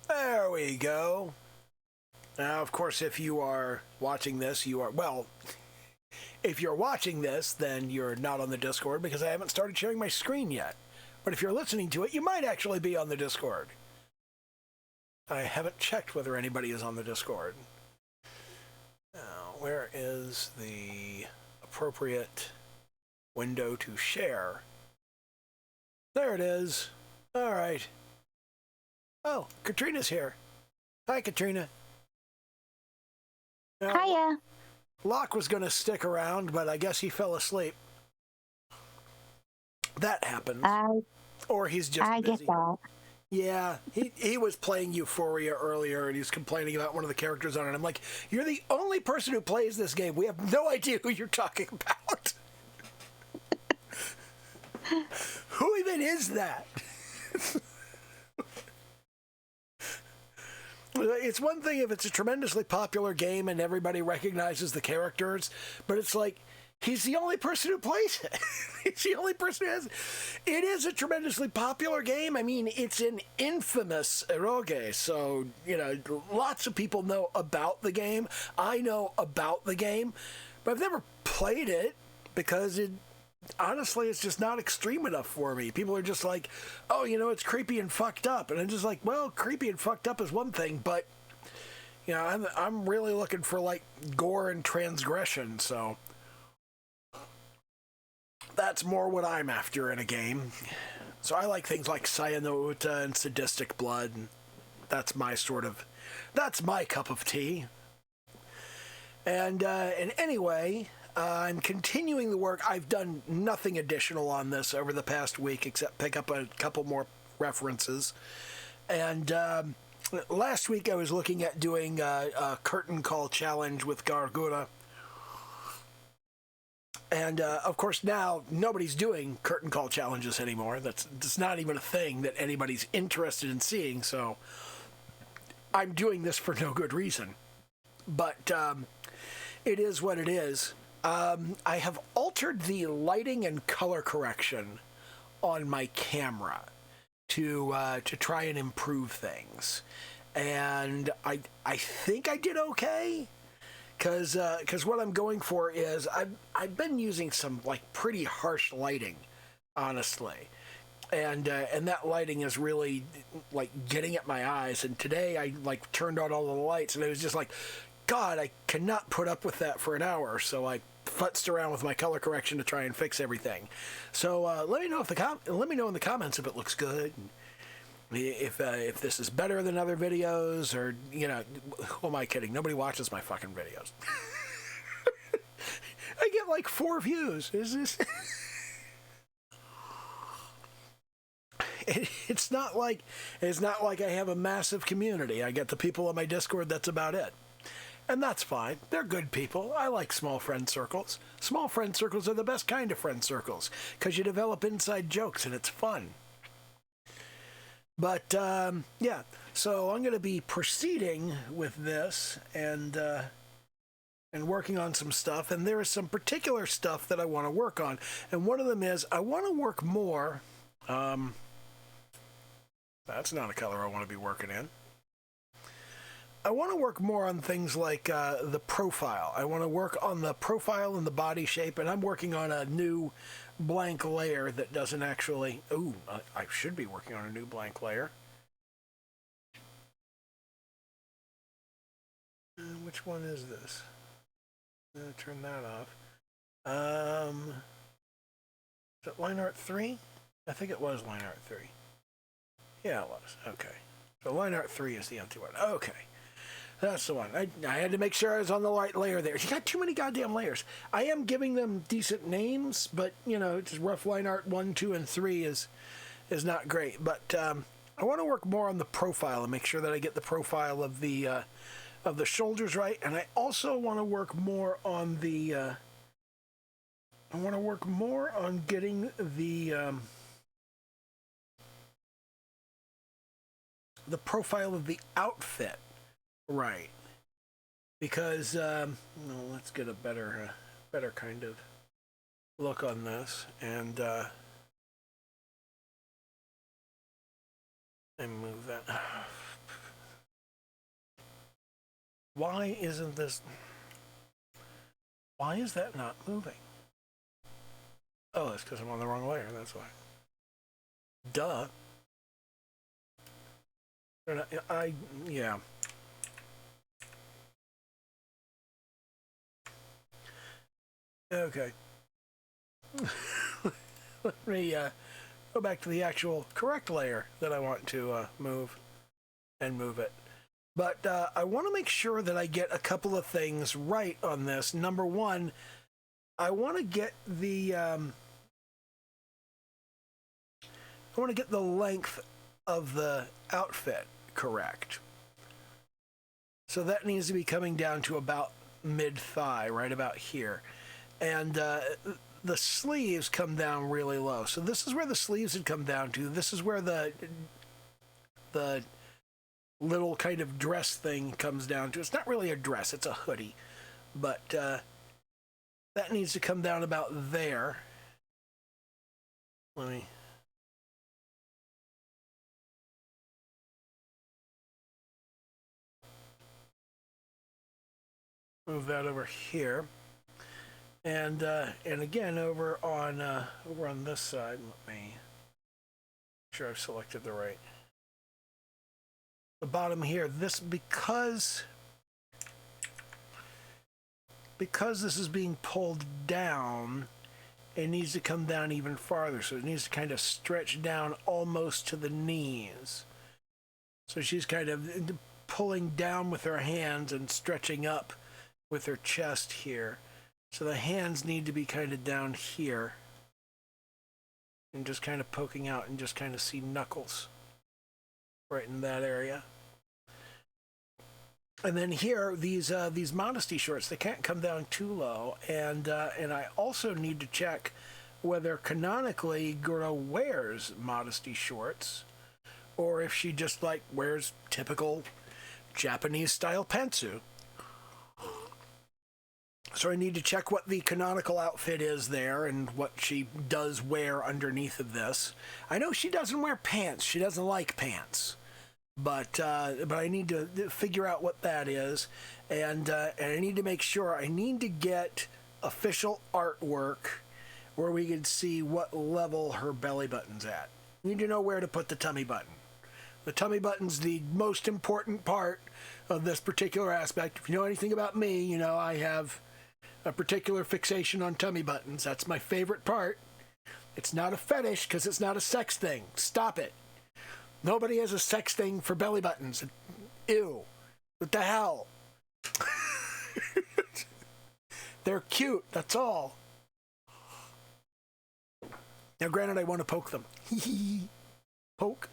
There we go. Now, of course, if you are watching this, if you're watching this, then you're not on the Discord because I haven't started sharing my screen yet. But if you're listening to it, you might actually be on the Discord. I haven't checked whether anybody is on the Discord. Now, where is the appropriate window to share? There it is. All right. Oh, Katrina's here. Hi, Katrina. Now, Hiya. Locke was going to stick around, but I guess he fell asleep. That happens. Or he's just busy. I get that. Yeah, he was playing Euphoria earlier, and he's complaining about one of the characters on it. I'm like, you're the only person who plays this game. We have no idea who you're talking about. Who even is that? It's one thing if it's a tremendously popular game and everybody recognizes the characters, but it's like, he's the only person who plays it. He's the only person who has it. It is a tremendously popular game. I mean, it's an infamous eroge, so, lots of people know about the game. I know about the game, but I've never played it because honestly, it's just not extreme enough for me. People are just like, oh, it's creepy and fucked up. And I'm just like, well, creepy and fucked up is one thing, but, I'm really looking for, like, gore and transgression, so that's more what I'm after in a game. So I like things like cyanouta and sadistic blood, and that's my cup of tea. And anyway, I'm continuing the work. I've done nothing additional on this over the past week except pick up a couple more references. And last week I was looking at doing a curtain call challenge with Gawr Gura. And, of course, now nobody's doing curtain call challenges anymore. That's not even a thing that anybody's interested in seeing, so I'm doing this for no good reason. But it is what it is. I have altered the lighting and color correction on my camera to try and improve things. And I think I did okay. Because what I'm going for is I've been using some like pretty harsh lighting, honestly, and that lighting is really like getting at my eyes. And today I like turned on all the lights, and it was just like, God, I cannot put up with that for an hour. So I futzed around with my color correction to try and fix everything. So let me know let me know in the comments if it looks good. If this is better than other videos, or, who am I kidding? Nobody watches my fucking videos. I get like 4 views. Is this? It's not like I have a massive community. I get the people on my Discord, that's about it. And that's fine. They're good people. I like small friend circles. Small friend circles are the best kind of friend circles, because you develop inside jokes and it's fun. But, yeah, so I'm going to be proceeding with this and working on some stuff. And there is some particular stuff that I want to work on. And one of them is I want to work more. That's not a color I want to be working in. I want to work more on things like the profile. I want to work on the profile and the body shape. And I'm working on a new blank layer that doesn't actually... Ooh, I should be working on a new blank layer. Which one is this? I'm going to turn that off. Is it line art 3? I think it was line art 3. Yeah, it was. Okay. So line art 3 is the empty one. Okay. That's the one. I had to make sure I was on the right layer there. You got too many goddamn layers. I am giving them decent names, but, just rough line art 1, 2, and 3 is not great. But I want to work more on the profile and make sure that I get the profile of the shoulders right. And I also want to work more on the... I want to work more on getting the profile of the outfit right, because let's get a better kind of look on this, and move that. Why isn't this... Why is that not moving? Oh, that's because I'm on the wrong layer, that's why. Duh. Yeah. Okay. Let me go back to the actual correct layer that I want to move and move it. But I want to make sure that I get a couple of things right on this. Number one, I want to get the length of the outfit correct. So that needs to be coming down to about mid-thigh, right about here. And the sleeves come down really low. So this is where the sleeves would come down to. This is where the little kind of dress thing comes down to. It's not really a dress, it's a hoodie. But that needs to come down about there. Let me... move that over here. And again, over on this side, let me make sure I've selected the right. The bottom here, this, because this is being pulled down, it needs to come down even farther. So it needs to kind of stretch down almost to the knees. So she's kind of pulling down with her hands and stretching up with her chest here. So the hands need to be kind of down here and just kind of poking out and just kind of see knuckles right in that area. And then here, these modesty shorts, they can't come down too low. And I also need to check whether canonically Gura wears modesty shorts or if she just like wears typical Japanese style pantsuit. So I need to check what the canonical outfit is there and what she does wear underneath of this. I know she doesn't wear pants. She doesn't like pants. But I need to figure out what that is. And I need to make sure, I need to get official artwork where we can see what level her belly button's at. We need to know where to put the tummy button. The tummy button's the most important part of this particular aspect. If you know anything about me, you know I have a particular fixation on tummy buttons. That's my favorite part. It's not a fetish because it's not a sex thing. Stop it. Nobody has a sex thing for belly buttons. Ew. What the hell? They're cute, that's all. Now granted, I want to poke them. Poke.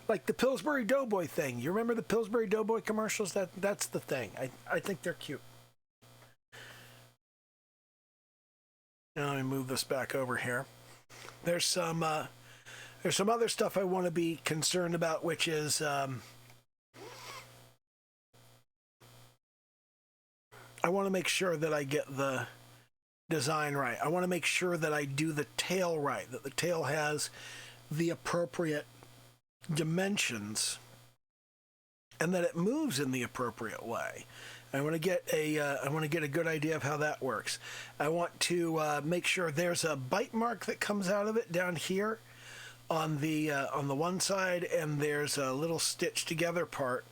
Like the Pillsbury Doughboy thing. You remember the Pillsbury Doughboy commercials? That's the thing. I think they're cute. Now let me move this back over here. There's some other stuff I want to be concerned about, which is I want to make sure that I get the design right. I want to make sure that I do the tail right, that the tail has the appropriate dimensions and that it moves in the appropriate way. I want to get a good idea of how that works. I want to make sure there's a bite mark that comes out of it down here on the one side, and there's a little stitched together part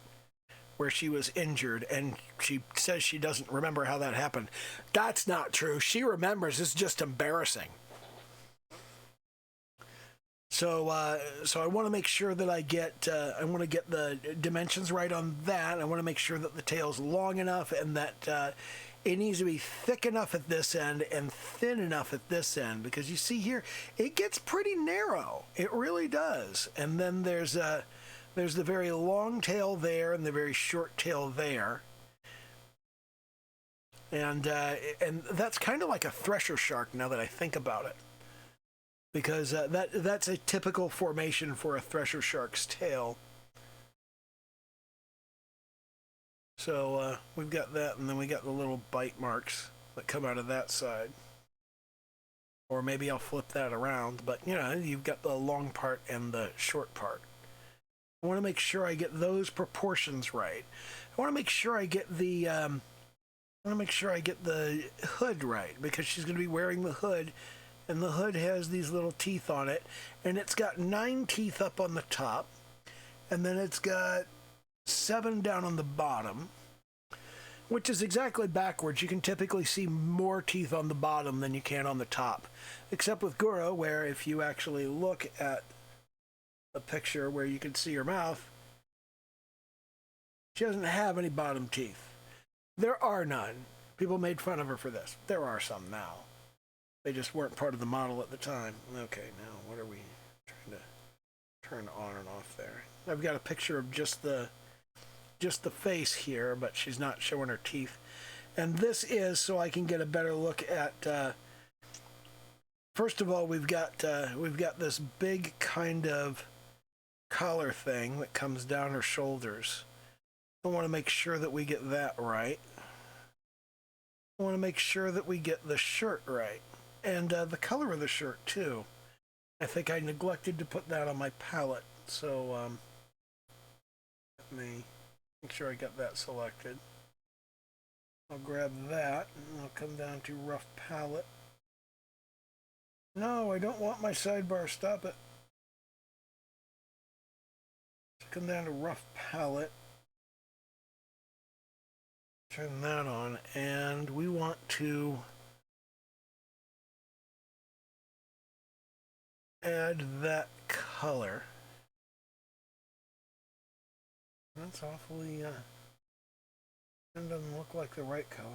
where she was injured, and she says she doesn't remember how that happened. That's not true. She remembers. It's just embarrassing. So I want to make sure that I want to get the dimensions right on that. I want to make sure that the tail's long enough and that it needs to be thick enough at this end and thin enough at this end, because you see here, it gets pretty narrow. It really does. And then there's the very long tail there and the very short tail there. And that's kind of like a thresher shark now that I think about it. Because that's a typical formation for a thresher shark's tail. So we've got that, and then we got the little bite marks that come out of that side. Or maybe I'll flip that around, but you know, you've got the long part and the short part. I want to make sure I get those proportions right. I want to make sure I get the hood right, because she's going to be wearing the hood, and the hood has these little teeth on it, and it's got 9 teeth up on the top, and then it's got 7 down on the bottom, which is exactly backwards. You can typically see more teeth on the bottom than you can on the top, except with Gura, where if you actually look at a picture where you can see her mouth, she doesn't have any bottom teeth. There are none. People made fun of her for this. There are some now. They just weren't part of the model at the time. Okay, now what are we trying to turn on and off there? I've got a picture of just the face here, but she's not showing her teeth. And this is so I can get a better look at. First of all, we've got this big kind of collar thing that comes down her shoulders. I want to make sure that we get that right. I want to make sure that we get the shirt right, and the color of the shirt too. I think I neglected to put that on my palette, so let me make sure I got that selected. I'll grab that, and I'll come down to rough palette. No, I don't want my sidebar. Stop it. Come down to rough palette. Turn that on, and we want to add that color. That's awfully, it doesn't look like the right color.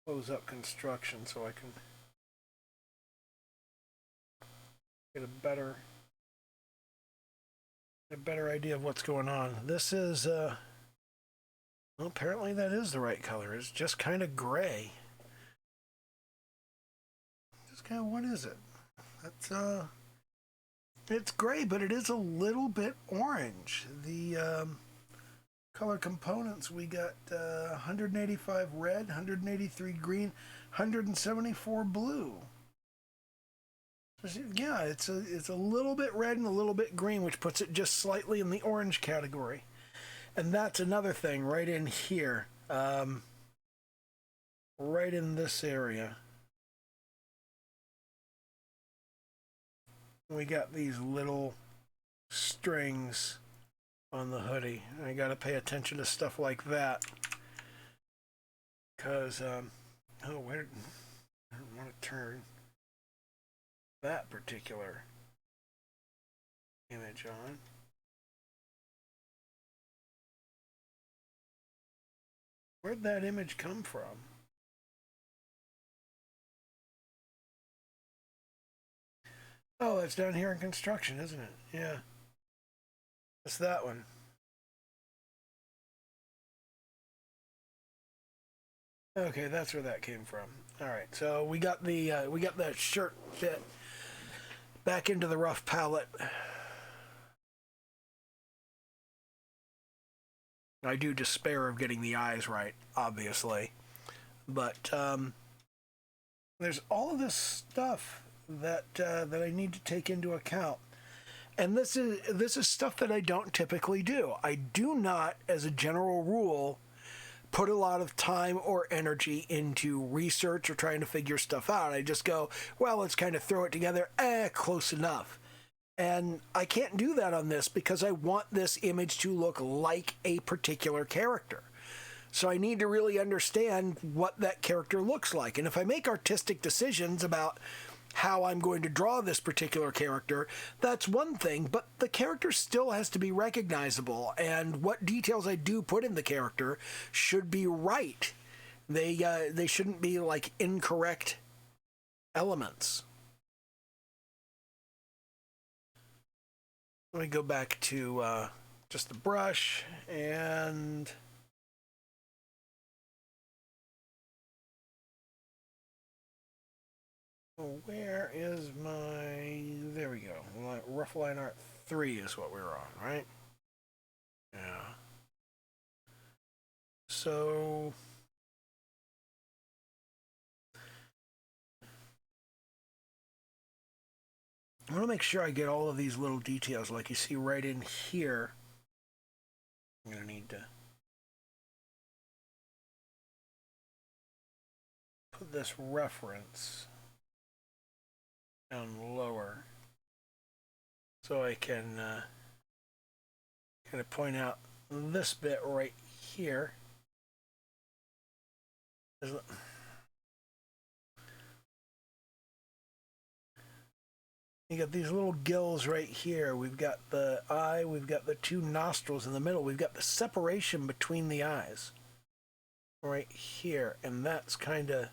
Close up construction so I can get a better idea of what's going on. This is, well, apparently that is the right color. It's just kind of gray. Just kind of, what is it? That's, it's gray, but it is a little bit orange. The color components, we got 185 red, 183 green, 174 blue. Yeah, it's a little bit red and a little bit green, which puts it just slightly in the orange category. And that's another thing right in here, right in this area. We got these little strings on the hoodie. I got to pay attention to stuff like that, because oh, where I don't want to turn that particular image on. Where'd that image come from? Oh, it's down here in construction, isn't it? Yeah. It's that one. Okay, that's where that came from. All right, so we got the shirt fit back into the rough palette. I do despair of getting the eyes right, obviously, but there's all of this stuff that I need to take into account, and this is stuff that I don't typically do. I do not, as a general rule, put a lot of time or energy into research or trying to figure stuff out. I just go, well, let's kind of throw it together. Close enough. And I can't do that on this because I want this image to look like a particular character. So I need to really understand what that character looks like. And if I make artistic decisions about how I'm going to draw this particular character, that's one thing, but the character still has to be recognizable, and what details I do put in the character should be right. They shouldn't be like incorrect elements. Let me go back to just the brush, and where is my, there we go. Rough line art 3 is what we were on, right? Yeah. So I want to make sure I get all of these little details, like you see right in here. I'm going to need to put this reference down lower so I can kind of point out this bit right here. You got these little gills right here. We've got the eye, we've got the two nostrils in the middle. We've got the separation between the eyes right here. And that's kind of,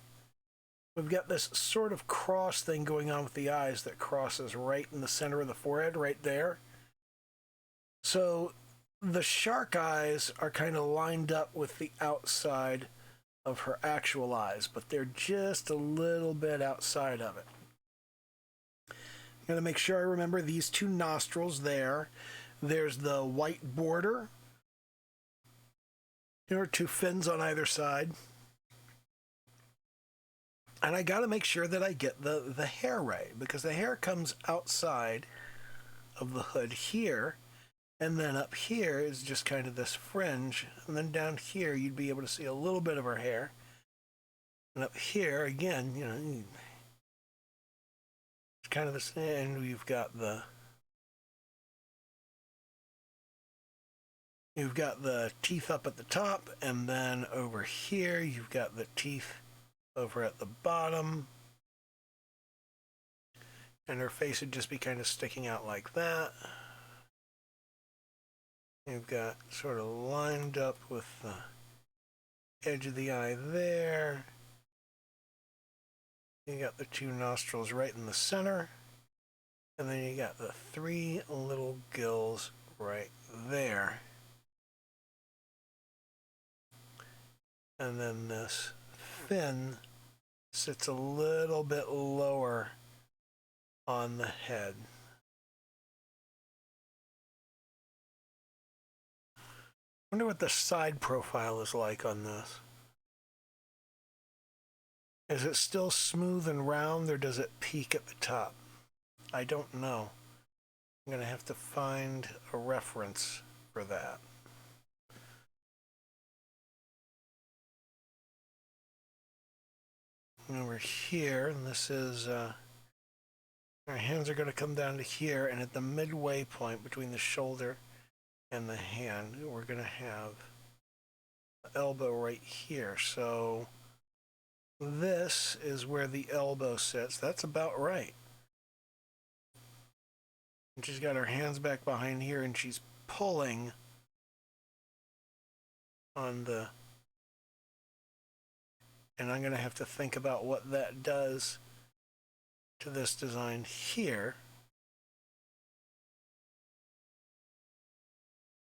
we've got this sort of cross thing going on with the eyes that crosses right in the center of the forehead, right there. So the shark eyes are kind of lined up with the outside of her actual eyes, but they're just a little bit outside of it. I'm going to make sure I remember these two nostrils there. There's the white border. There are two fins on either side. And I got to make sure that I get the hair right, because the hair comes outside of the hood here. And then up here is just kind of this fringe. And then down here, you'd be able to see a little bit of her hair. And up here, again, you know, it's kind of this, and we've got the teeth up at the top, and then over here, you've got the teeth over at the bottom. And her face would just be kind of sticking out like that. You've got sort of lined up with the edge of the eye there. You got the two nostrils right in the center. And then you got the three little gills right there. And then this fin sits a little bit lower on the head. I wonder what the side profile is like on this. Is it still smooth and round, or does it peak at the top? I don't know. I'm going to have to find a reference for that. And over here, and this is, our hands are going to come down to here, and at the midway point between the shoulder and the hand, we're going to have the elbow right here. So this is where the elbow sits. That's about right. And she's got her hands back behind here, and she's pulling on the, and I'm going to have to think about what that does to this design here.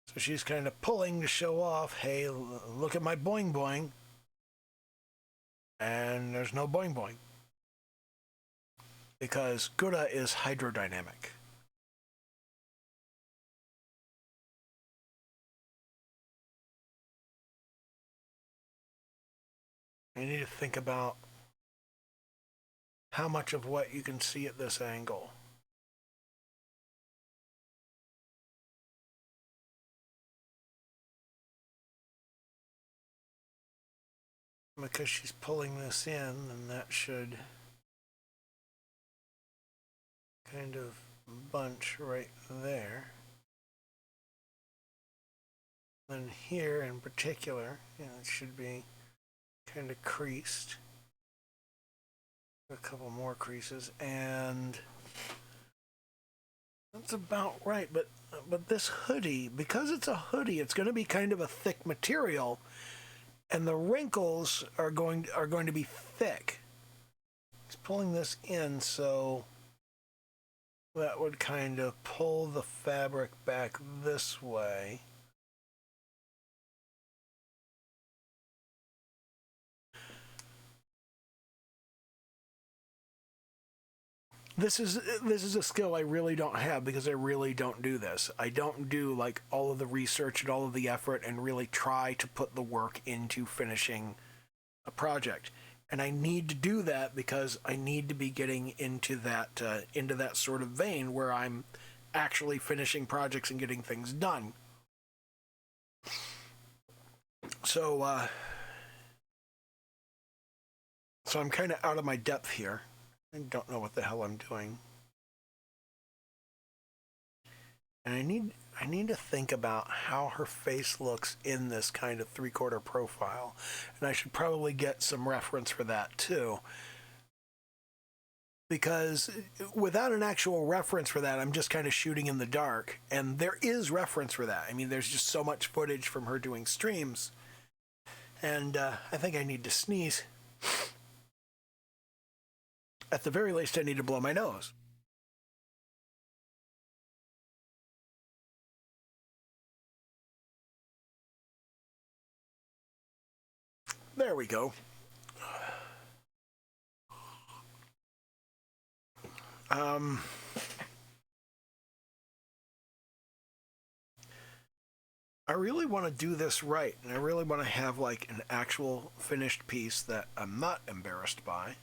So she's kind of pulling to show off, hey, look at my boing boing. And there's no boing boing. Because Gura is hydrodynamic. You need to think about how much of what you can see at this angle. Because she's pulling this in, and that should kind of bunch right there. Then here in particular, you know, it should be kind of creased. A couple more creases, and that's about right. But this hoodie, because it's a hoodie, it's going to be kind of a thick material. And the wrinkles are going to be thick. He's pulling this in, so that would kind of pull the fabric back this way. This is a skill I really don't have, because I really don't do this. I don't do like all of the research and all of the effort and really try to put the work into finishing a project. And I need to do that because I need to be getting into that sort of vein where I'm actually finishing projects and getting things done. So I'm kind of out of my depth here. I don't know what the hell I'm doing. And I need to think about how her face looks in this kind of 3/4 profile. And I should probably get some reference for that too. Because without an actual reference for that, I'm just kind of shooting in the dark. And there is reference for that. I mean, there's just so much footage from her doing streams. And I think I need to sneeze. At the very least, I need to blow my nose. There we go. I really want to do this right, and I really want to have like an actual finished piece that I'm not embarrassed by.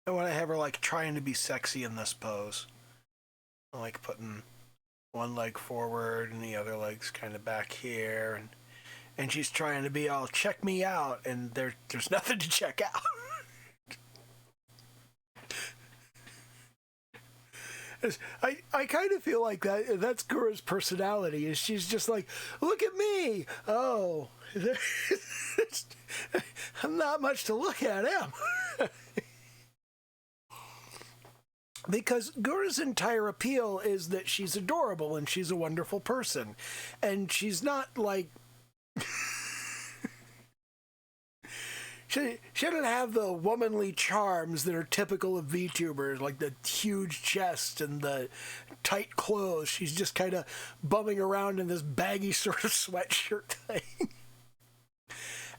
I want to have her like trying to be sexy in this pose. I like putting one leg forward and the other leg's kind of back here, and she's trying to be all check me out, and there's nothing to check out. I kind of feel like that's Gura's personality. Is she's just like, look at me. Oh, I'm not much to look at, am because Gura's entire appeal is that she's adorable and she's a wonderful person, and she's not like she doesn't have the womanly charms that are typical of VTubers, like the huge chest and the tight clothes. She's just kind of bumming around in this baggy sort of sweatshirt thing.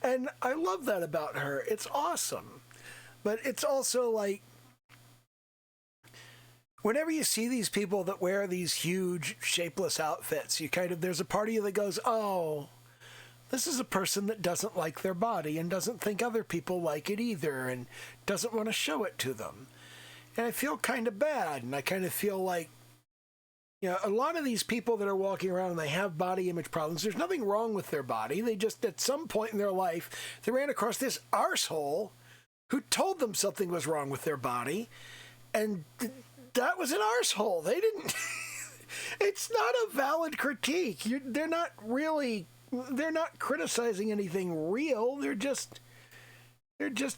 And I love that about her. It's awesome. But it's also like, whenever you see these people that wear these huge, shapeless outfits, there's a part of you that goes, oh, this is a person that doesn't like their body and doesn't think other people like it either and doesn't want to show it to them. And I feel kind of bad, and I kind of feel like, a lot of these people that are walking around and they have body image problems, there's nothing wrong with their body. They just, at some point in their life, they ran across this arsehole who told them something was wrong with their body, and that was an arsehole. They didn't... It's not a valid critique. They're not criticizing anything real. They're just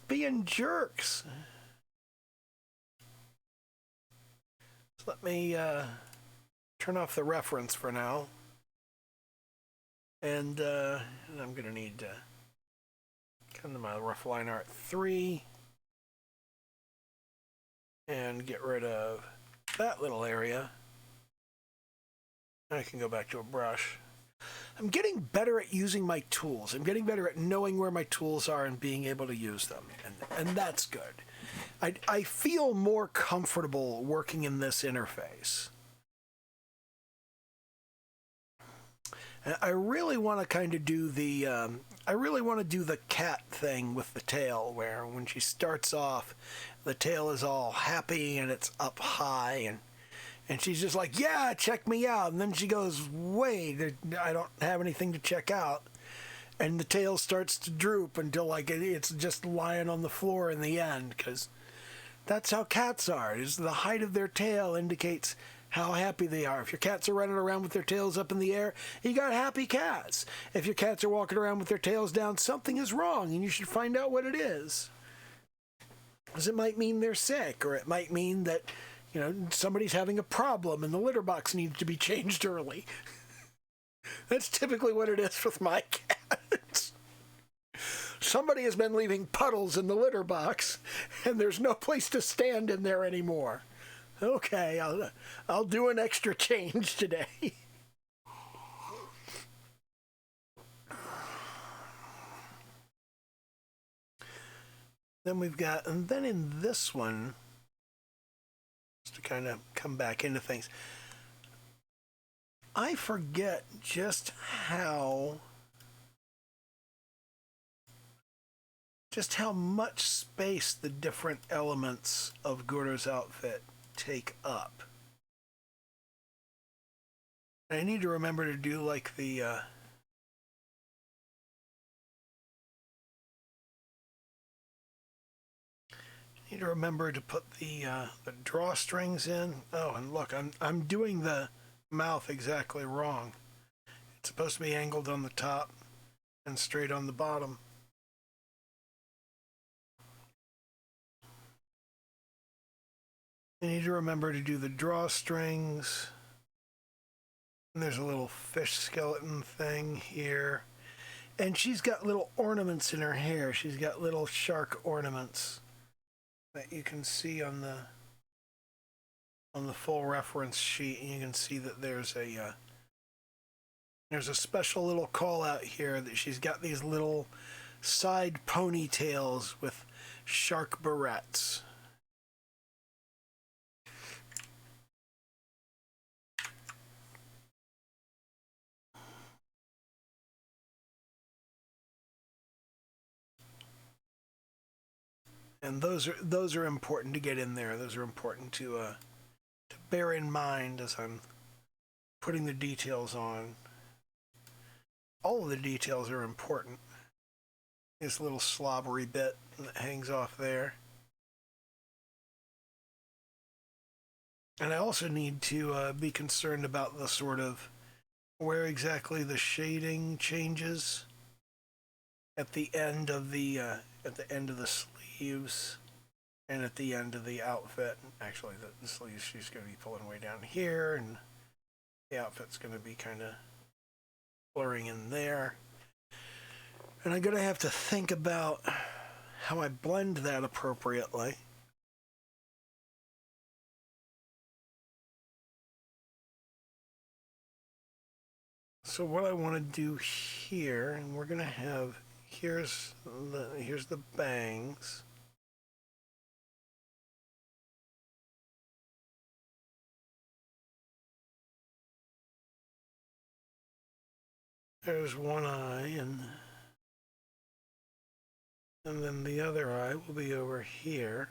being jerks. So let me turn off the reference for now. And I'm going to need to come to my rough line art 3 and get rid of that little area. I can go back to a brush. I'm getting better at using my tools. I'm getting better at knowing where my tools are and being able to use them. And that's good. I feel more comfortable working in this interface. And I really want to kind of do the cat thing with the tail, where when she starts off, the tail is all happy and it's up high, and she's just like, yeah, check me out. And then she goes, wait, I don't have anything to check out. And the tail starts to droop until like it's just lying on the floor in the end, because that's how cats are. Is the height of their tail indicates how happy they are. If your cats are running around with their tails up in the air, you got happy cats. If your cats are walking around with their tails down, something is wrong, and you should find out what it is. Because it might mean they're sick, or it might mean that, somebody's having a problem and the litter box needs to be changed early. That's typically what it is with my cats. Somebody has been leaving puddles in the litter box, and there's no place to stand in there anymore. Okay, I'll do an extra change today. Then we've got, and then in this one, just to kind of come back into things. I forget just how much space the different elements of Gura's outfit take up. I need to remember to do like the need to remember to put the drawstrings in. Oh, and look, I'm doing the mouth exactly wrong. It's supposed to be angled on the top and straight on the bottom. I need to remember to do the drawstrings. And there's a little fish skeleton thing here. And she's got little ornaments in her hair. She's got little shark ornaments that you can see on the full reference sheet. And you can see that there's a special little call out here that she's got these little side ponytails with shark barrettes. And those are important to get in there. Those are important to bear in mind as I'm putting the details on. All of the details are important. This little slobbery bit that hangs off there. And I also need to be concerned about the sort of where exactly the shading changes at the end of the sleeves and at the end of the outfit. Actually, the sleeves she's going to be pulling way down here, and the outfit's going to be kind of blurring in there. And I'm going to have to think about how I blend that appropriately. So what I want to do here, and we're going to have, here's the bangs. There's one eye, and then the other eye will be over here.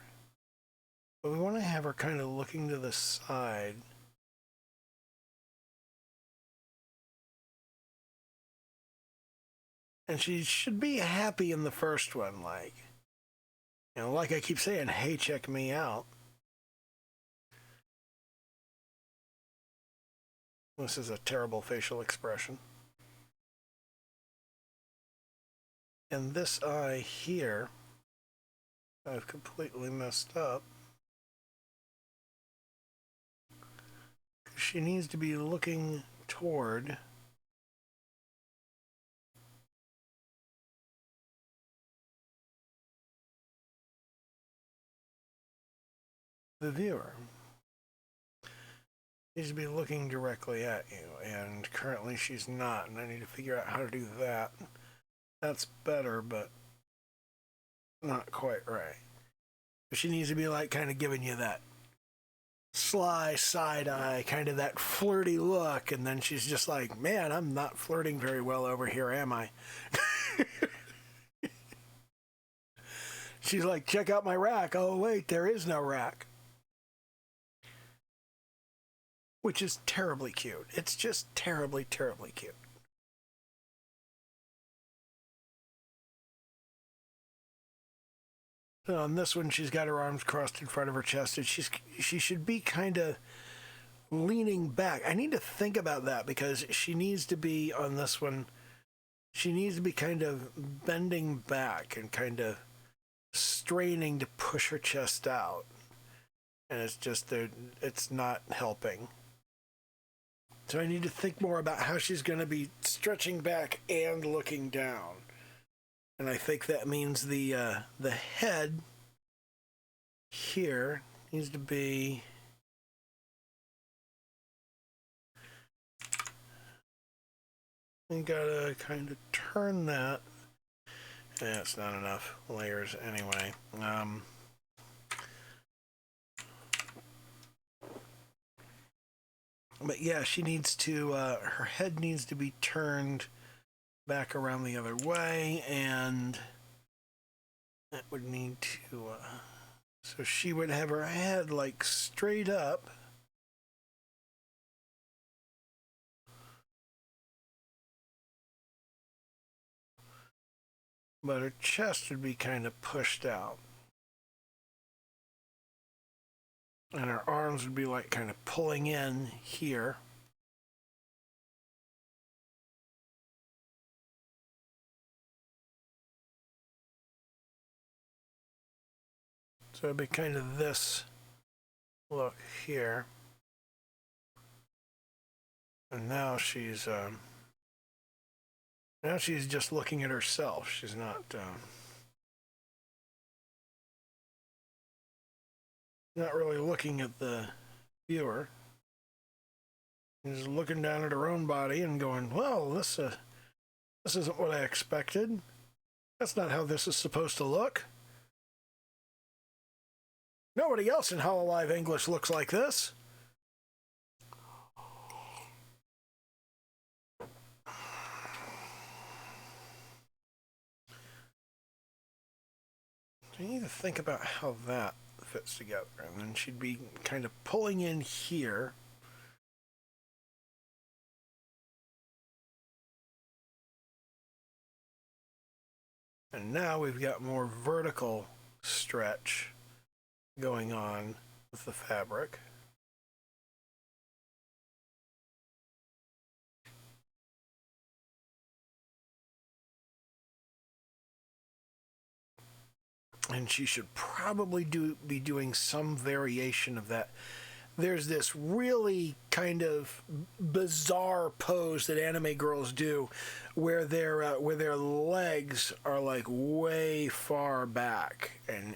But we want to have her kind of looking to the side. And she should be happy in the first one, like, you know, like I keep saying, hey, check me out. This is a terrible facial expression. And this eye here, I've completely messed up. She needs to be looking toward the viewer. Needs to be looking directly at you, and currently she's not, and I need to figure out how to do that. That's better, but not quite right. She needs to be like kind of giving you that sly side eye, kind of that flirty look, and then she's just like, man, I'm not flirting very well over here, am I? She's like, check out my rack. Oh, wait, there is no rack. Which is terribly cute. It's just terribly, terribly cute. So on this one, she's got her arms crossed in front of her chest, and she should be kind of leaning back. I need to think about that because she needs to be on this one. She needs to be kind of bending back and kind of straining to push her chest out. And it's just, it's not helping. So I need to think more about how she's going to be stretching back and looking down. And I think that means the head here needs to be you gotta kind of turn that. Yeah, it's not enough layers anyway. But yeah, she needs to, her head needs to be turned back around the other way, and that would need to, so she would have her head like straight up. But her chest would be kind of pushed out. And her arms would be like kind of pulling in here. So it'd be kind of this look here. And now she's just looking at herself. She's not really looking at the viewer. She's looking down at her own body and going, well, this isn't what I expected. That's not how this is supposed to look. Nobody else in Hololive English looks like this. So you need to think about how that fits together. And then she'd be kind of pulling in here. And now we've got more vertical stretch going on with the fabric. And she should probably be doing some variation of that. There's this really kind of bizarre pose that anime girls do where their legs are like way far back and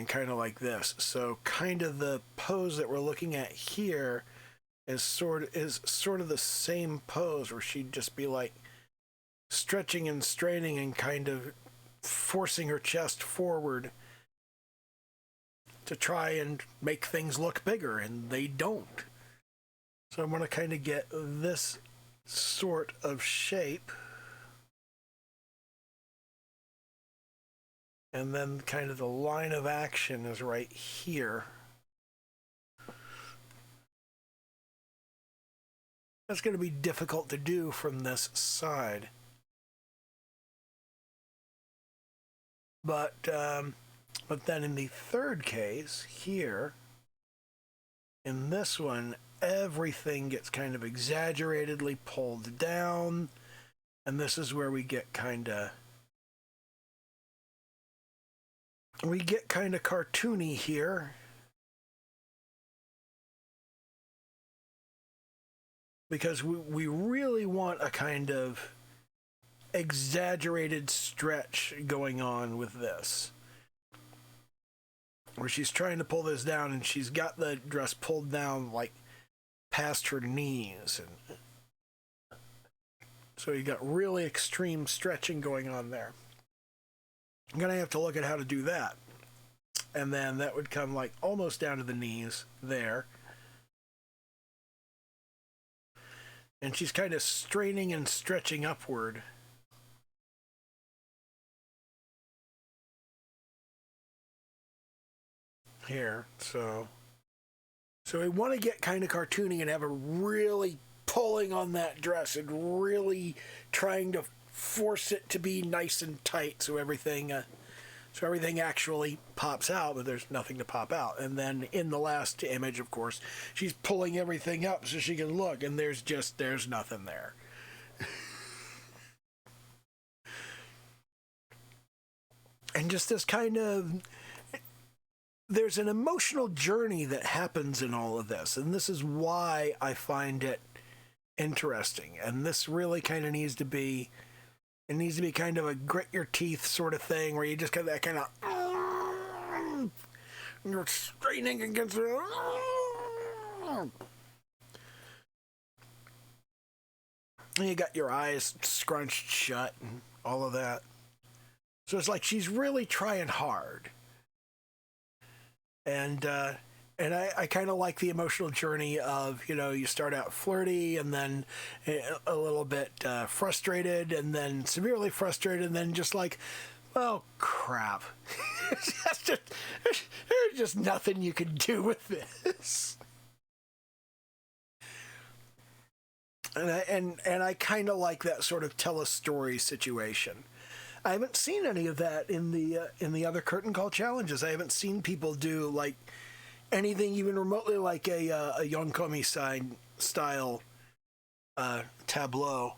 kind of like this. So kind of the pose that we're looking at here is sort of the same pose where she'd just be like stretching and straining and kind of forcing her chest forward to try and make things look bigger, and they don't. So I'm going to kind of get this sort of shape, and then kind of the line of action is right here. That's going to be difficult to do from this side. But then in the third case, here, in this one, everything gets kind of exaggeratedly pulled down. And this is where we get kind of cartoony here. Because we really want a kind of exaggerated stretch going on with this, where she's trying to pull this down and she's got the dress pulled down like past her knees, and so you got really extreme stretching going on there. I'm gonna have to look at how to do that, and then that would come like almost down to the knees there, and she's kind of straining and stretching upward. Here, so we want to get kind of cartoony and have her really pulling on that dress and really trying to force it to be nice and tight, so everything actually pops out, but there's nothing to pop out. And then in the last image, of course, she's pulling everything up so she can look, and there's nothing there. And just this kind of, there's an emotional journey that happens in all of this, and this is why I find it interesting. And this really kind of needs to be kind of a grit your teeth sort of thing, where you just got that kind of, you're straining against it. And you got your eyes scrunched shut and all of that. So it's like she's really trying hard. And And I kind of like the emotional journey of, you start out flirty and then a little bit frustrated and then severely frustrated and then just like, oh, crap. There's just nothing you can do with this. And I kind of like that sort of tell a story situation. I haven't seen any of that in the other curtain call challenges. I haven't seen people do like anything even remotely like a Yonkomi style tableau.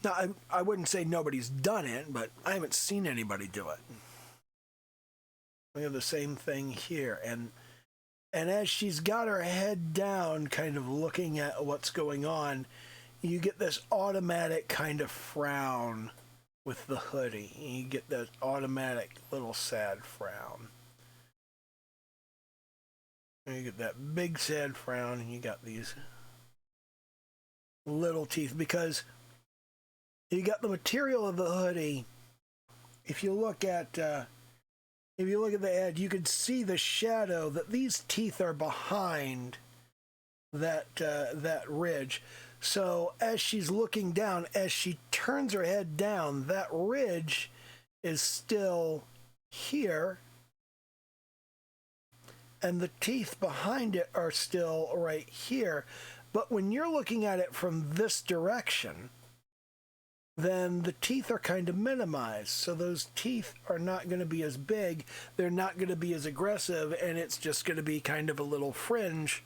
Now, I wouldn't say nobody's done it, but I haven't seen anybody do it. We have the same thing here, and as she's got her head down, kind of looking at what's going on, you get this automatic kind of frown with the hoodie. You get that automatic little sad frown. And you get that big sad frown, and you got these little teeth because you got the material of the hoodie. If you look at the ad, you can see the shadow that these teeth are behind that ridge. So as she's looking down, as she turns her head down, that ridge is still here, and the teeth behind it are still right here. But when you're looking at it from this direction, then the teeth are kind of minimized. So those teeth are not going to be as big, they're not going to be as aggressive, and it's just going to be kind of a little fringe.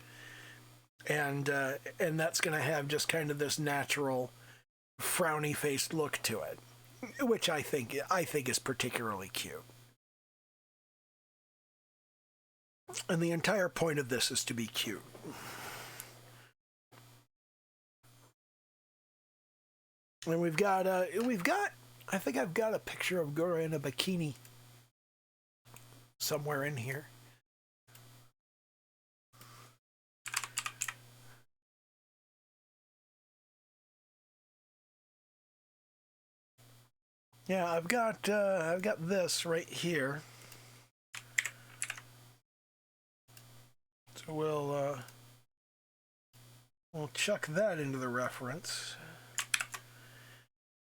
And that's going to have just kind of this natural frowny-faced look to it, which I think is particularly cute. And the entire point of this is to be cute. And we've got I think I've got a picture of Gura in a bikini somewhere in here. Yeah, I've got this right here. So we'll chuck that into the reference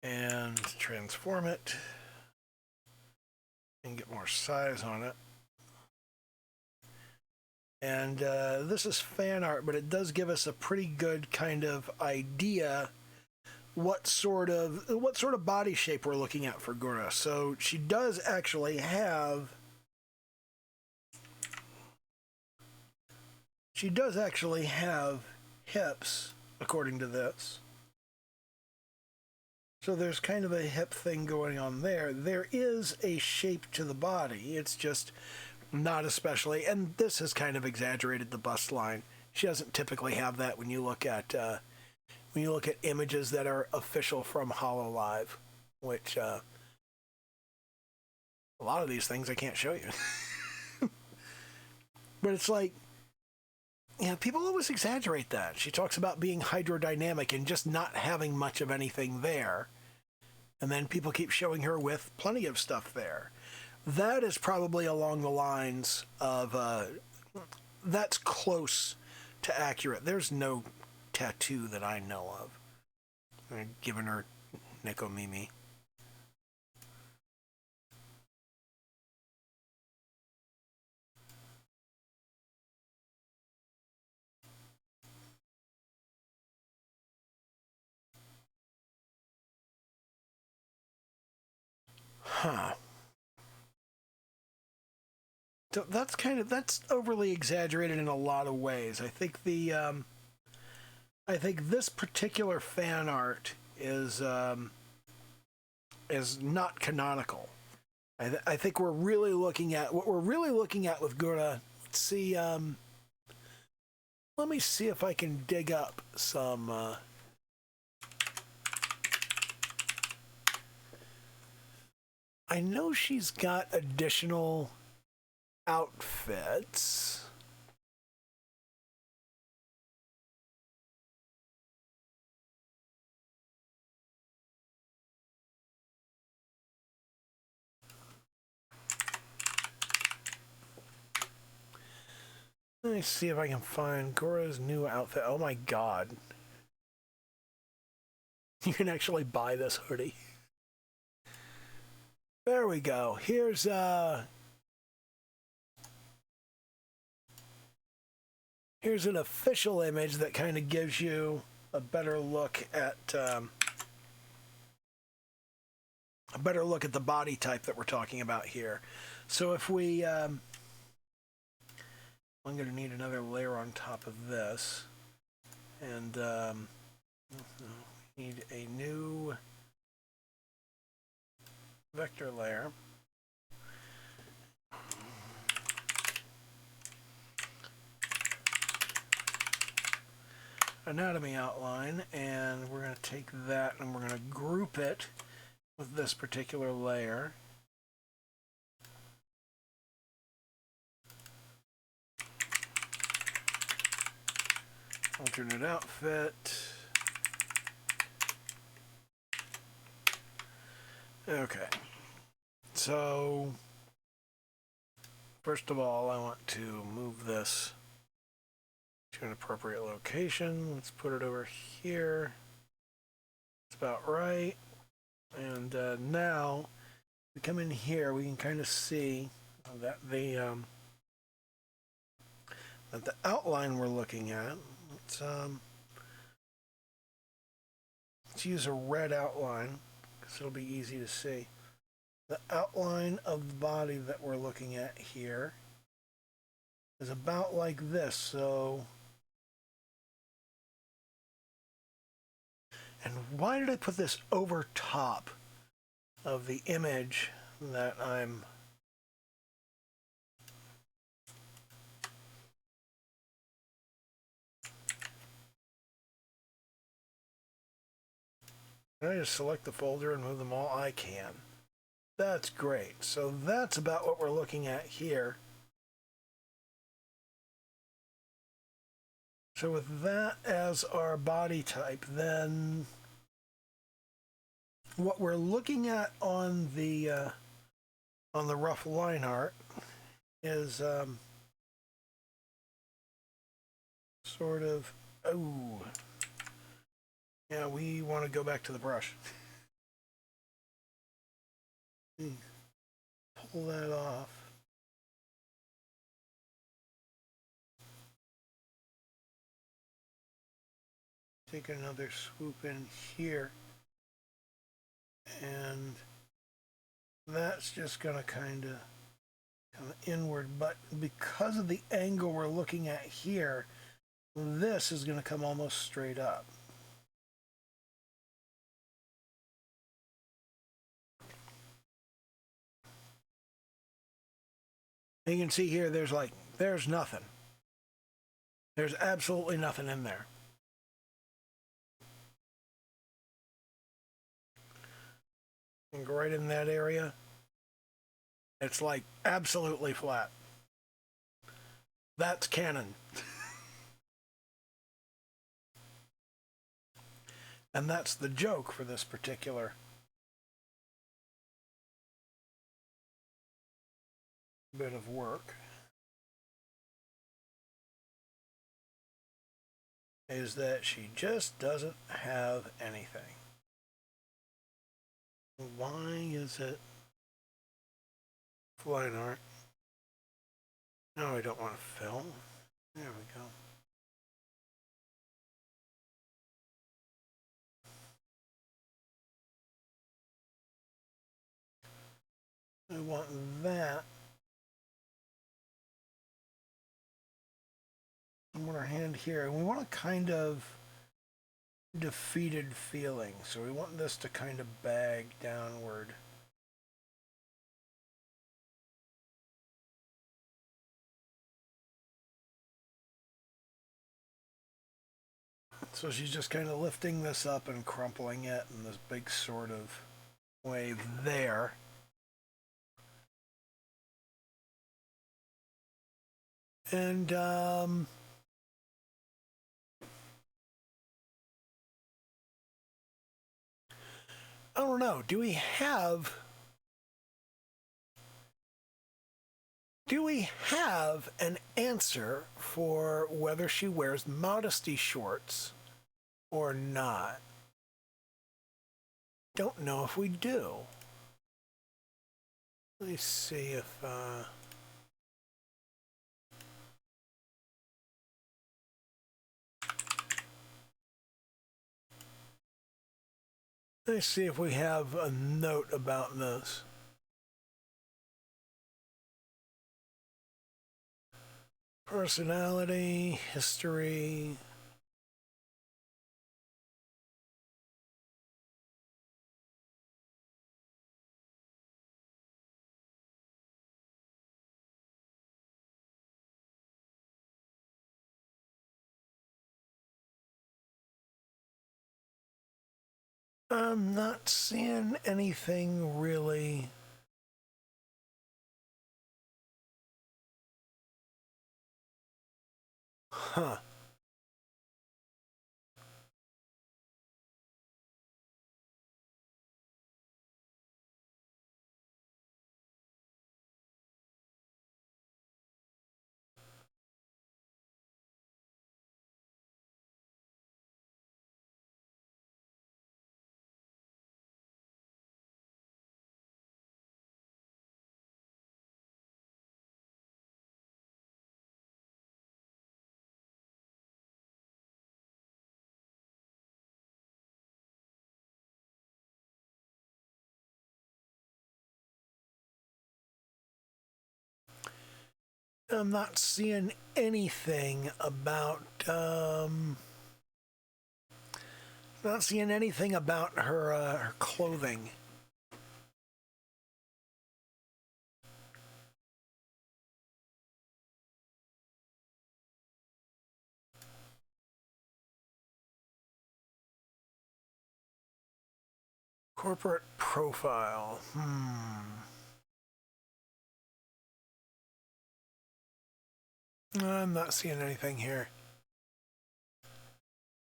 and transform it and get more size on it. And this is fan art, but it does give us a pretty good kind of idea what sort of body shape we're looking at for Gura. So she does actually have hips, according to this. So there's kind of a hip thing going on there. There is a shape to the body. It's just not especially, and this has kind of exaggerated the bust line. She doesn't typically have that when you look at images that are official from HoloLive, which a lot of these things I can't show you. But it's like, people always exaggerate that. She talks about being hydrodynamic and just not having much of anything there. And then people keep showing her with plenty of stuff there. That is probably along the lines of, that's close to accurate. There's no tattoo that I know of. I'm giving her Nico Mimi. Huh. So that's overly exaggerated in a lot of ways. I think this particular fan art is not canonical. I think we're really looking at what we're really looking at with Gura. Let's see. Let me see if I can dig up some. I know she's got additional outfits. Let me see if I can find Gora's new outfit. Oh my god. You can actually buy this hoodie. There we go. Here's an official image that kind of gives you a better look at the body type that we're talking about here. So if we I'm going to need another layer on top of this, and need a new vector layer. Anatomy outline, and we're going to take that and we're going to group it with this particular layer. Alternate outfit. Okay. So, first of all, I want to move this to an appropriate location. Let's put it over here. That's about right. And now, we come in here, we can kind of see that the outline we're looking at. Let's use a red outline because it'll be easy to see. The outline of the body that we're looking at here is about like this. So, and why did I put this over top of the image that I'm Can I just select the folder and move them all? I can. That's great. So that's about what we're looking at here. So with that as our body type, then what we're looking at on the rough line art is sort of, oh, yeah, we want to go back to the brush. Pull that off. Take another swoop in here. And that's just going to kind of come inward. But because of the angle we're looking at here, this is going to come almost straight up. You can see here, there's nothing. There's absolutely nothing in there. And right in that area, it's like absolutely flat. That's canon. And that's the joke for this particular bit of work, is that she just doesn't have anything. Why is it fine art? No, I don't want to fill. There we go. I want that. I want our hand here, and we want a kind of defeated feeling, so we want this to kind of bag downward. So she's just kind of lifting this up and crumpling it in this big sort of wave there. And I don't know, do we have Do we have an answer for whether she wears modesty shorts or not? Don't know if we do. Let me see if... Let's see if we have a note about this. Personality, history. I'm not seeing anything really. Huh. I'm not seeing anything about not seeing anything about her clothing. Corporate profile. I'm not seeing anything here.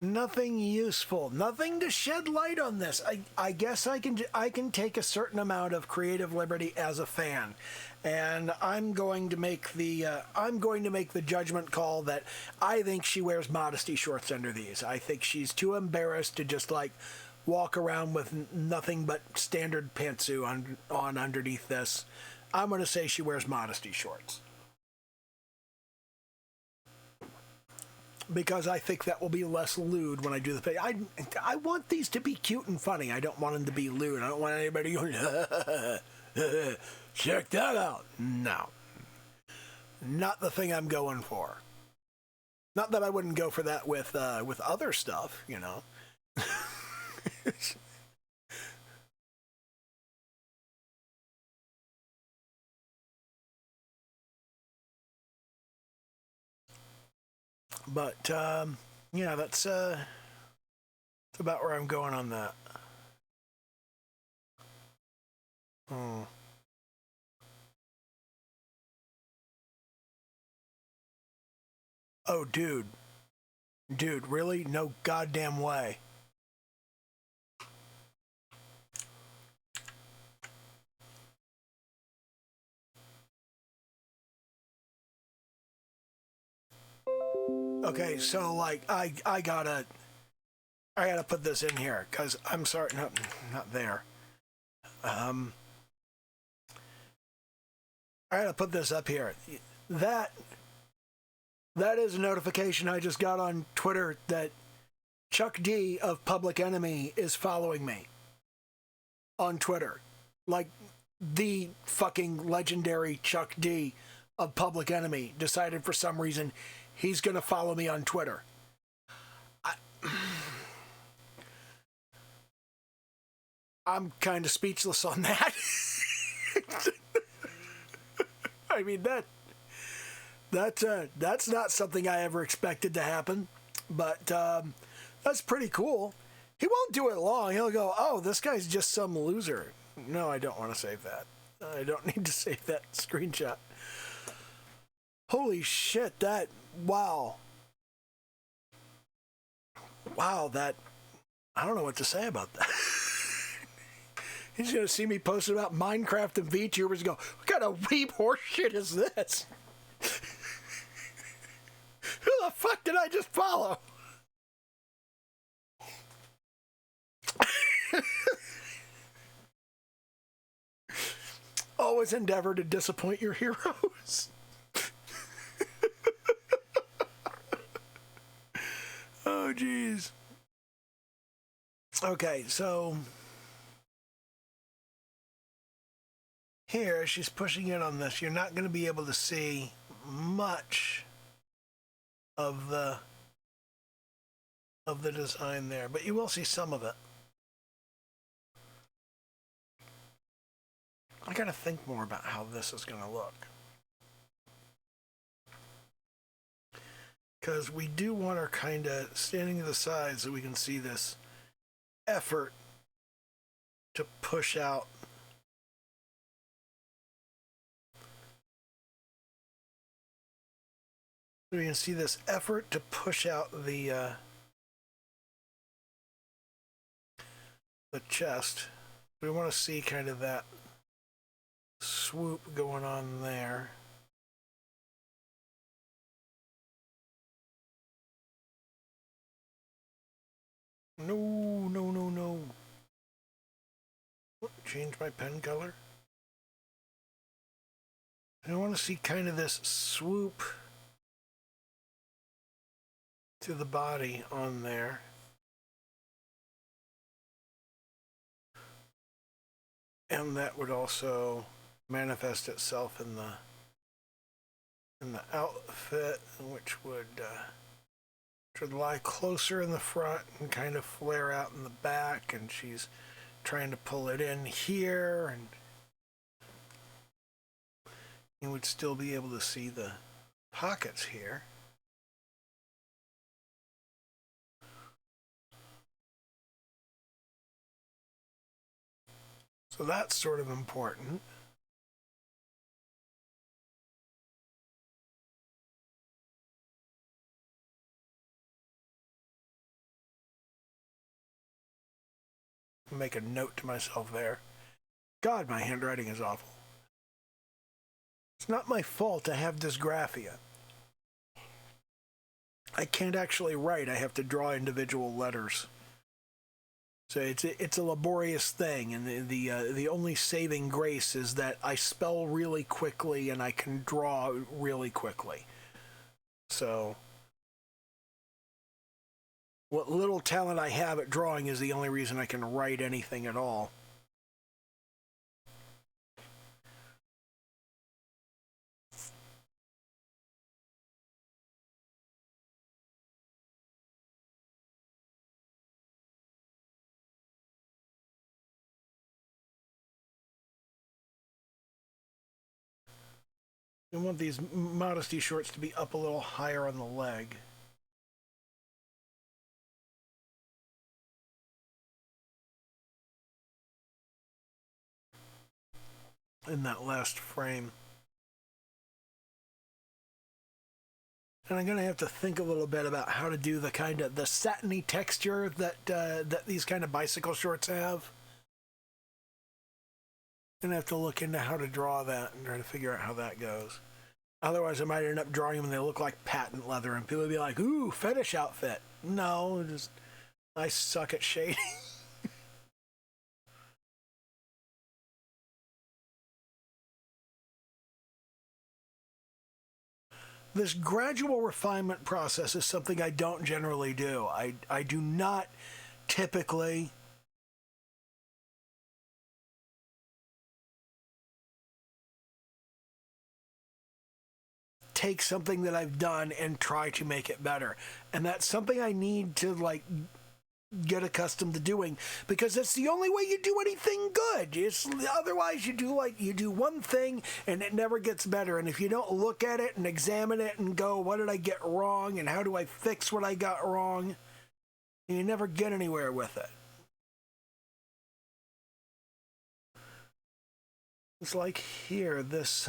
Nothing useful. Nothing to shed light on this. I guess I can take a certain amount of creative liberty as a fan, and I'm going to make the judgment call that I think she wears modesty shorts under these. I think she's too embarrassed to just like walk around with nothing but standard pantsuit on underneath this. I'm going to say she wears modesty shorts. Because I think that will be less lewd when I do the thing. I want these to be cute and funny. I don't want them to be lewd. I don't want anybody going, check that out. No. Not the thing I'm going for. Not that I wouldn't go for that with other stuff, you know. But yeah, that's about where I'm going on that. Oh, dude, really? No goddamn way. Okay, so like I gotta put this in here because I'm sorry, not there. I gotta put this up here. That is a notification I just got on Twitter that Chuck D of Public Enemy is following me on Twitter. Like the fucking legendary Chuck D of Public Enemy decided for some reason he's going to follow me on Twitter. I'm kind of speechless on that. I mean, that's not something I ever expected to happen, but that's pretty cool. He won't do it long. He'll go, oh, this guy's just some loser. No, I don't want to save that. I don't need to save that screenshot. Holy shit, wow, that, I don't know what to say about that. He's going to see me posting about Minecraft and VTubers and go, what kind of weeb horse shit is this? Who the fuck did I just follow? Always endeavor to disappoint your heroes. Oh, jeez. Okay, so here she's pushing in on this. You're not going to be able to see much of the design there, but you will see some of it. I got to think more about how this is going to look. Because we do want her kind of standing to the side so we can see this effort to push out. So we can see this effort to push out the chest. We want to see kind of that swoop going on there. No, no, no, no. Change my pen color. I want to see kind of this swoop to the body on there. And that would also manifest itself in the outfit, which would lie closer in the front and kind of flare out in the back, and she's trying to pull it in here, and you would still be able to see the pockets here. So that's sort of important. Make a note to myself there. God, my handwriting is awful. It's not my fault I have dysgraphia. I can't actually write. I have to draw individual letters. So it's a laborious thing, and the only saving grace is that I spell really quickly and I can draw really quickly. So what little talent I have at drawing is the only reason I can write anything at all. I want these modesty shorts to be up a little higher on the leg. In that last frame. And I'm going to have to think a little bit about how to do the kind of the satiny texture that these kind of bicycle shorts have. I'm going to have to look into how to draw that and try to figure out how that goes. Otherwise, I might end up drawing them and they look like patent leather, and people would be like, ooh, fetish outfit. No, just I suck at shading. This gradual refinement process is something I don't generally do. I do not typically take something that I've done and try to make it better. And that's something I need to like get accustomed to doing, because that's the only way you do anything good. Otherwise you do one thing and it never gets better. And if you don't look at it and examine it and go, what did I get wrong and how do I fix what I got wrong, you never get anywhere with it. It's like here, this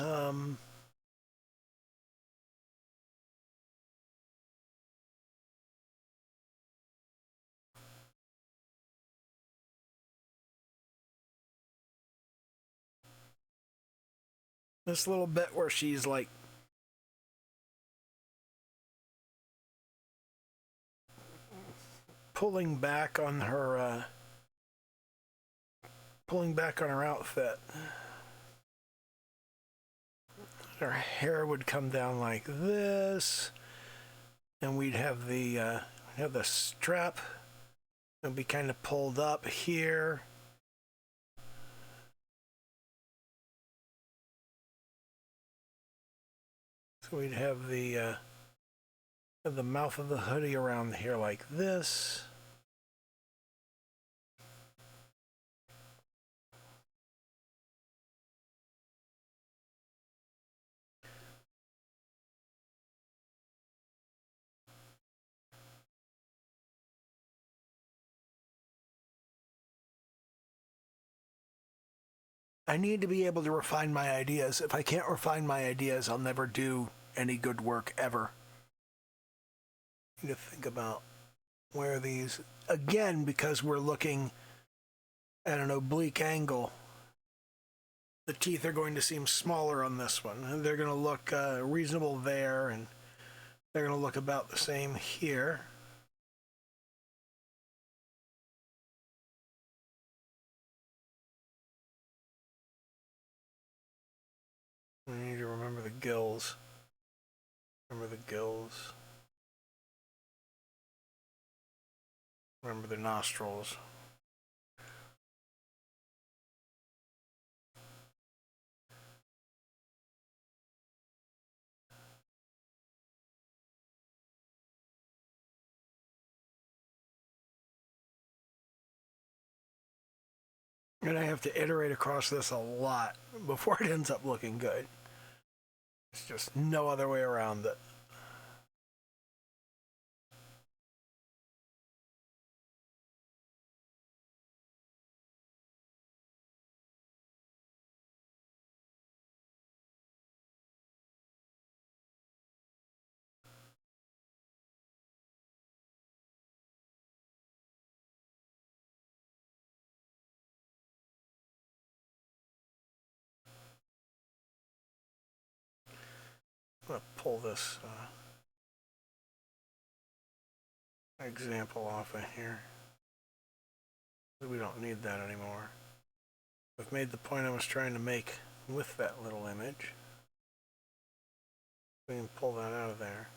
This little bit where she's like pulling back on her outfit. Her hair would come down like this, and we'd have the strap. It'd be kind of pulled up here. So we'd have the mouth of the hoodie around here like this. I need to be able to refine my ideas. If I can't refine my ideas, I'll never do any good work ever. I need to think about where these, again, because we're looking at an oblique angle, the teeth are going to seem smaller on this one. And they're going to look reasonable there, and they're going to look about the same here. I need to remember the gills. Remember the gills. Remember the nostrils. And I have to iterate across this a lot before it ends up looking good. It's just no other way around it. I'm going to pull this example off of here. We don't need that anymore. I've made the point I was trying to make with that little image. We can pull that out of there.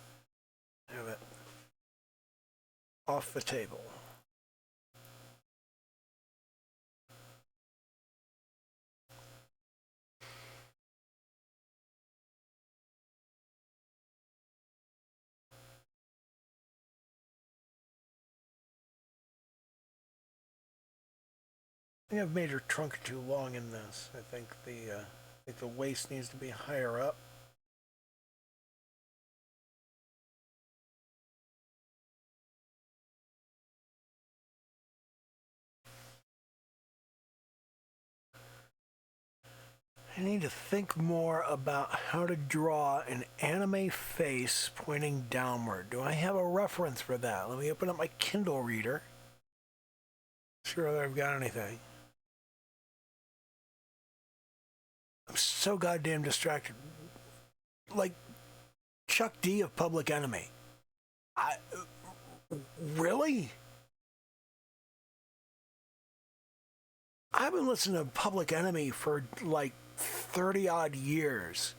Have it off the table. I think I've made her trunk too long in this. I think the waist needs to be higher up. I need to think more about how to draw an anime face pointing downward. Do I have a reference for that? Let me open up my Kindle reader. Sure that I've got anything. I'm so goddamn distracted. Like Chuck D of Public Enemy. Really? I've been listening to Public Enemy for like 30 odd years.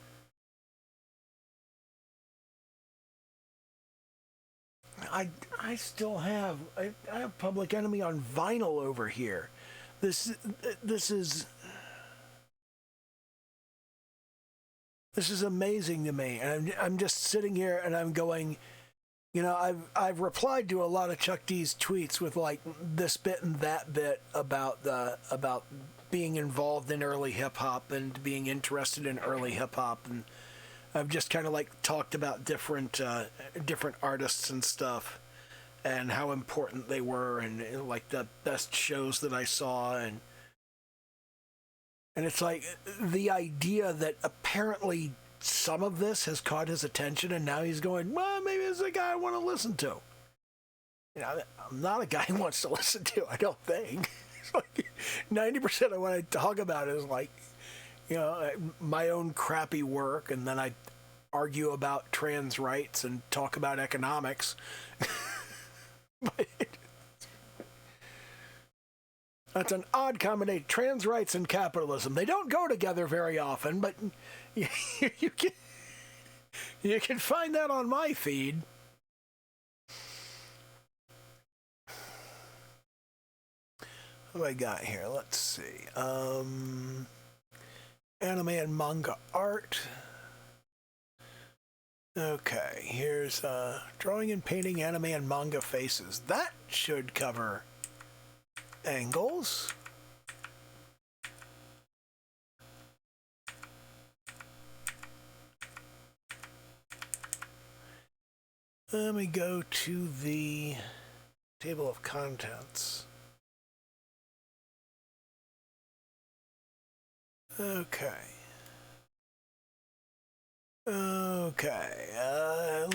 I still have I have Public Enemy on vinyl over here. This is amazing to me, and I'm just sitting here and I'm going, you know, I've replied to a lot of Chuck D's tweets with like this bit and that bit about being involved in early hip hop and being interested in early hip hop, and I've just kind of like talked about different artists and stuff and how important they were, and like the best shows that I saw, and it's like the idea that apparently some of this has caught his attention, and now he's going, well, maybe this is a guy I want to listen to. You know, I'm not a guy he wants to listen to, I don't think. It's like 90% of what I talk about is like, you know, my own crappy work, and then I argue about trans rights and talk about economics. That's an odd combination. Trans rights and capitalism. They don't go together very often, but you can find that on my feed. What do I got here? Let's see. Anime and manga art. Okay, here's drawing and painting anime and manga faces. That should cover angles. Let me go to the table of contents. Okay.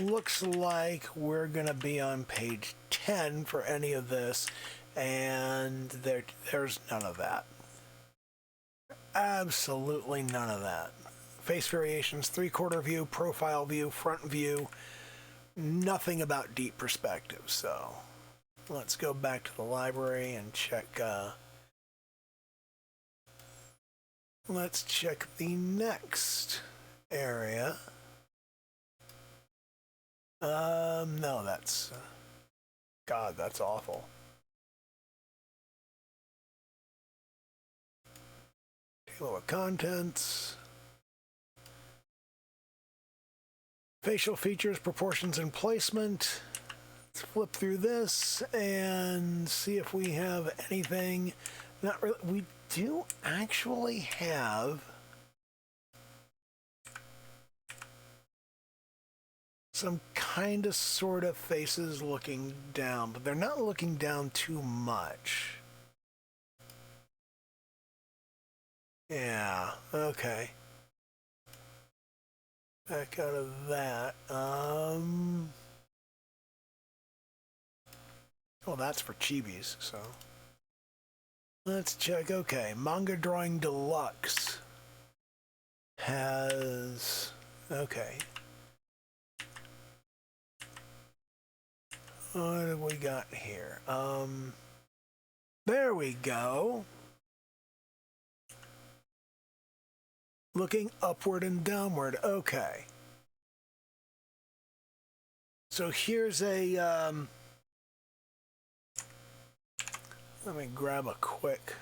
Looks like we're going to be on page 10 for any of this, and there's none of that. Absolutely none of that. Face variations, 3/4 view, profile view, front view, nothing about deep perspective. So let's go back to the library and check. Let's check the next area. No, that's... God, that's awful. Table of contents. Facial features, proportions, and placement. Let's flip through this and see if we have anything. Not really. We do actually have some kind of sort of faces looking down, but they're not looking down too much. Yeah, okay. Back out of that. Oh, that's for chibis, so. Let's check. Okay, Manga Drawing Deluxe has... Okay. What have we got here? There we go. Looking upward and downward. Okay. So here's a... let me grab a quick...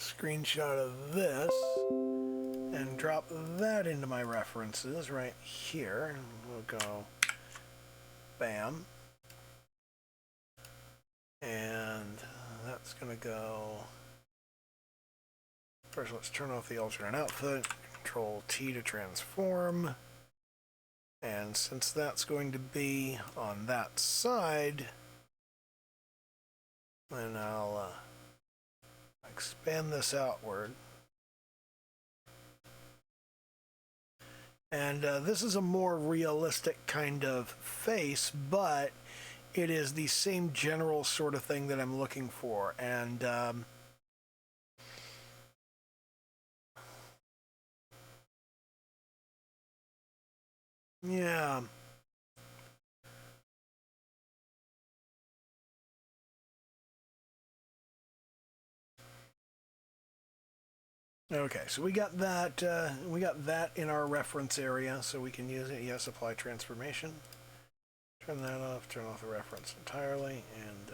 screenshot of this and drop that into my references right here. And we'll go bam. And that's going to go... First, let's turn off the alternate outfit. Control T to transform. And since that's going to be on that side, then I'll expand this outward. And this is a more realistic kind of face, but it is the same general sort of thing that I'm looking for. And yeah. Okay, so we got that in our reference area, so we can use it. Yes, apply transformation. Turn that off, turn off the reference entirely, and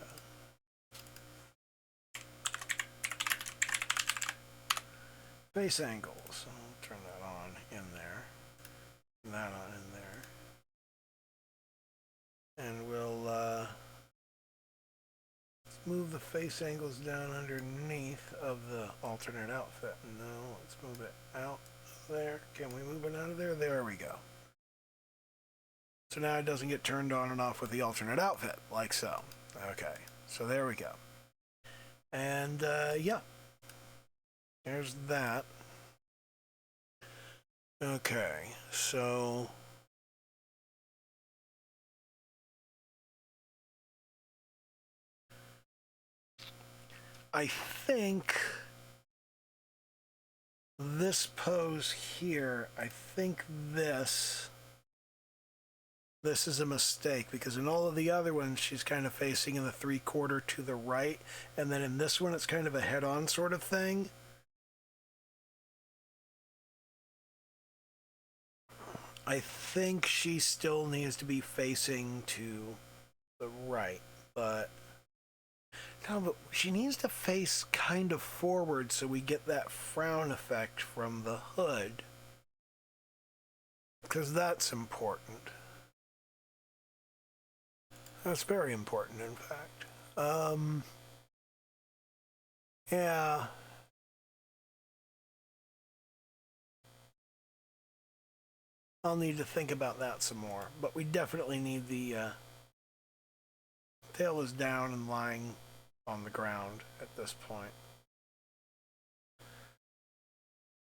face angles. I'll turn that on in there, and that on in there. And we'll move the face angles down underneath of the alternate outfit. No, let's move it out there. Can we move it out of there? There we go. So now it doesn't get turned on and off with the alternate outfit, like so. Okay, so there we go. And yeah, there's that. Okay, so... I think this pose here, I think this is a mistake, because in all of the other ones she's kind of facing in the 3/4 to the right, and then in this one it's kind of a head-on sort of thing. I think she still needs to be facing to the right, but no, but she needs to face kind of forward so we get that frown effect from the hood, because that's important. That's very important, in fact. Yeah. I'll need to think about that some more, but we definitely need the tail is down and lying on the ground at this point.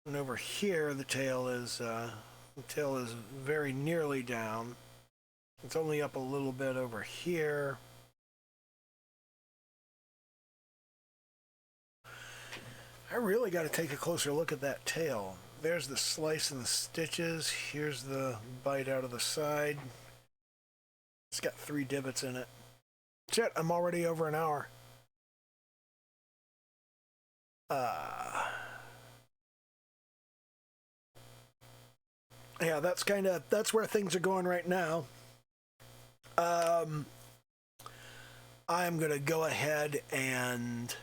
And over here, the tail is very nearly down. It's only up a little bit over here. I really got to take a closer look at that tail. There's the slice and the stitches. Here's the bite out of the side. It's got 3 divots in it. Shit, I'm already over an hour. Yeah, that's where things are going right now. I'm gonna go ahead and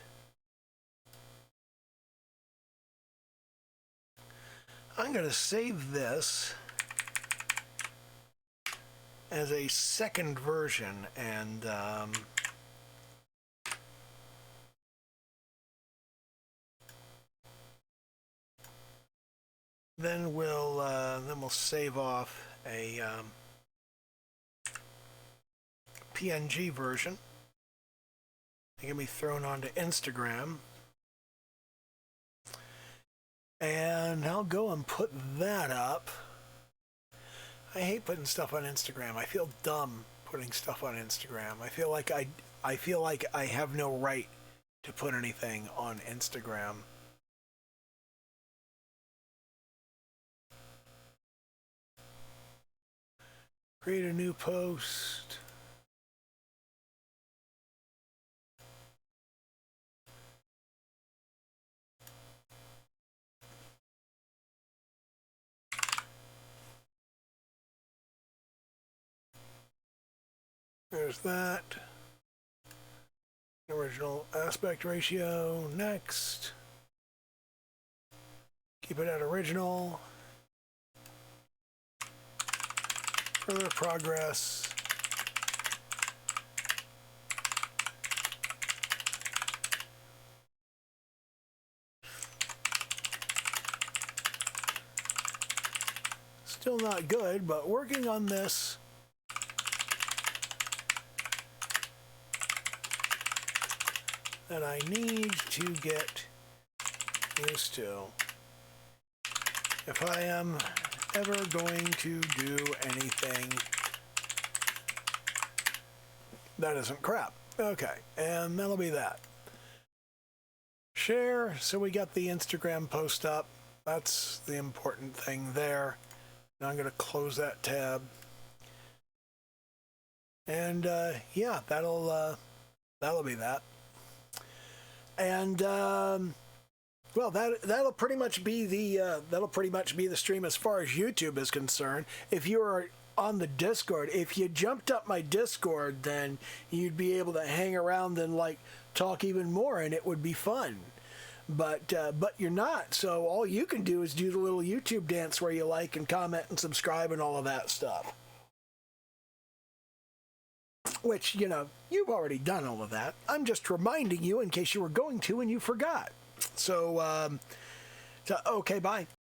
I'm gonna save this as a second version, and then we'll save off a PNG version. It can be thrown onto Instagram, and I'll go and put that up. I hate putting stuff on Instagram. I feel dumb putting stuff on Instagram. I feel like I have no right to put anything on Instagram. Create a new post. There's that. Original aspect ratio. Next. Keep it at original. Further progress. Still not good, but working on this. That I need to get used to if I am ever going to do anything that isn't crap. Okay, and that'll be that. Share, so we got the Instagram post up. That's the important thing there. Now I'm going to close that tab. And yeah, that'll be that. And well, that'll pretty much be the stream as far as YouTube is concerned. If you are on the Discord, if you jumped up my Discord, then you'd be able to hang around and like talk even more, and it would be fun. But you're not. So all you can do is do the little YouTube dance where you like and comment and subscribe and all of that stuff. Which, you know, you've already done all of that. I'm just reminding you in case you were going to and you forgot. So okay, bye.